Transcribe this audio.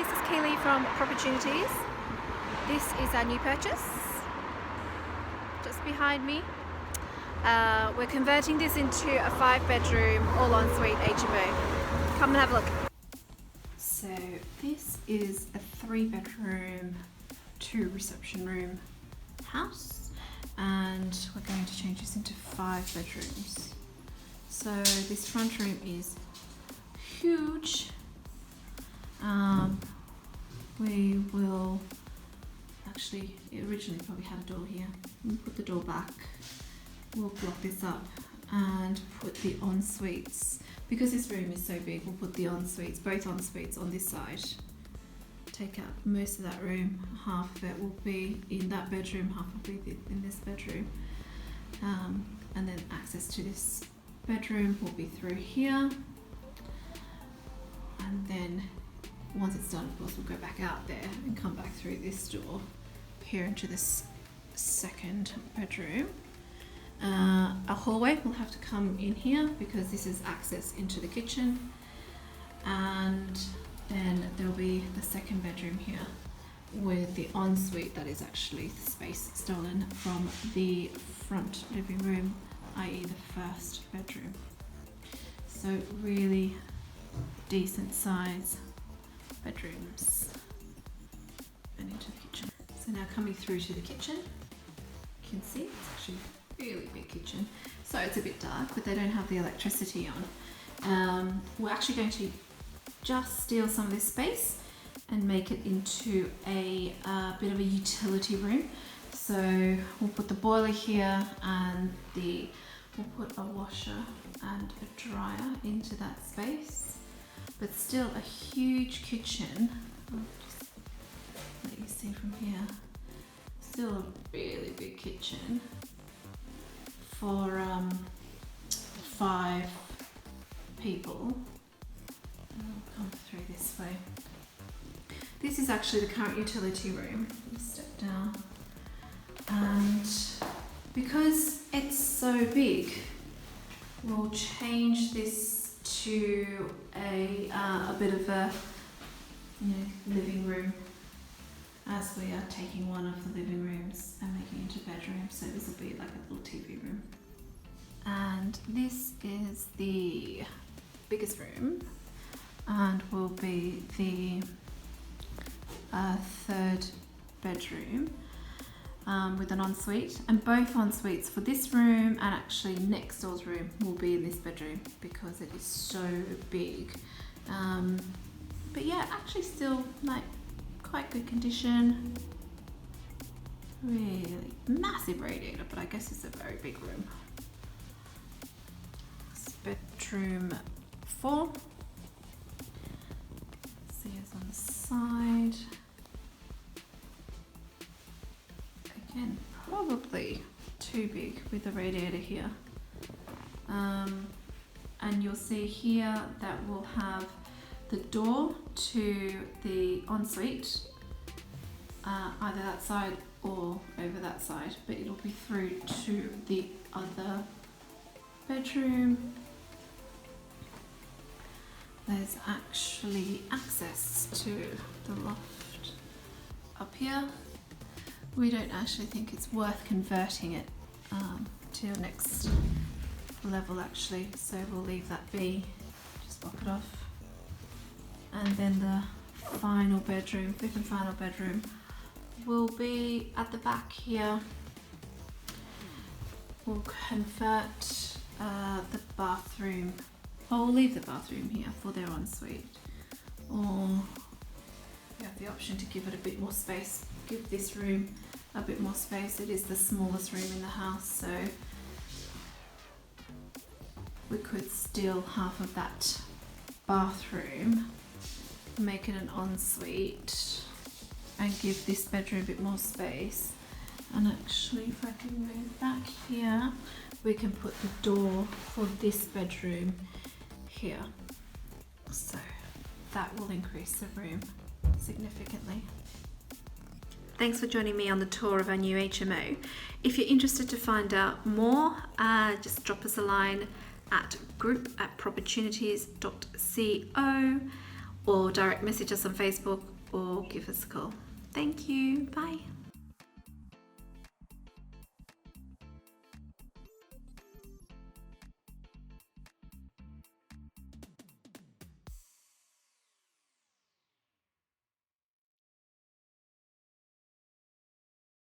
this is Kaylee from Opportunities. This is our new purchase, just behind me. We're converting this into a 5-bedroom, all-ensuite HMO. Come and have a look. So this is a 3-bedroom, 2 reception room house, and we're going to change this into 5 bedrooms. So this front room is huge. We will actually, it originally probably had a door here. We'll put the door back. We'll block this up and put the en-suites. Because this room is so big, we'll put the en-suites, both en-suites on this side. Take out most of that room. Half of it will be in that bedroom, half will be in this bedroom. And then access to this bedroom will be through here. And then once it's done, of course, we'll go back out there and come back through this door here into this 2nd bedroom. A hallway will have to come in here because this is access into the kitchen, and then there'll be the 2nd bedroom here with the ensuite that is actually the space stolen from the front living room, i.e. the 1st bedroom. So really decent size bedrooms and into the kitchen. So now coming through to the kitchen, you can see it's actually a really big kitchen. So it's a bit dark, but they don't have the electricity on. We're actually going to just steal some of this space and make it into a bit of a utility room. So we'll put the boiler here, and we'll put a washer and a dryer into that space. But still a huge kitchen. I'll just let you see from here. Still a really big kitchen for 5 people. And I'll come through this way. This is actually the current utility room. We'll step down, and because it's so big, we'll change this to a bit of a living room, as we are taking one of the living rooms and making it into bedrooms. So this will be like a little TV room. And this is the biggest room, and will be the 3rd bedroom with an ensuite, and both en-suites for this room and actually next door's room will be in this bedroom because it is so big. But yeah, actually still like quite good condition. Really massive radiator, but I guess it's a very big room. It's bedroom 4. See us on the side. Again, probably too big with the radiator here. And you'll see here that we'll have the door to the ensuite, either that side or over that side, but it'll be through to the other bedroom. There's actually access to the loft up here. We don't actually think it's worth converting it to your next level actually, so we'll leave that be, just block it off. And then the final bedroom, 5th and final bedroom, will be at the back here. We'll convert the bathroom, or we'll leave the bathroom here for their ensuite, or we have the option to give it a bit more space, give this room a bit more space. It is the smallest room in the house, so we could steal half of that bathroom, make it an ensuite, and give this bedroom a bit more space. And actually, if I can move back here, we can put the door for this bedroom here. So that will increase the room significantly. Thanks for joining me on the tour of our new HMO. If you're interested to find out more, just drop us a line at group@propportunities.co, or direct message us on Facebook or give us a call. Thank you. Bye.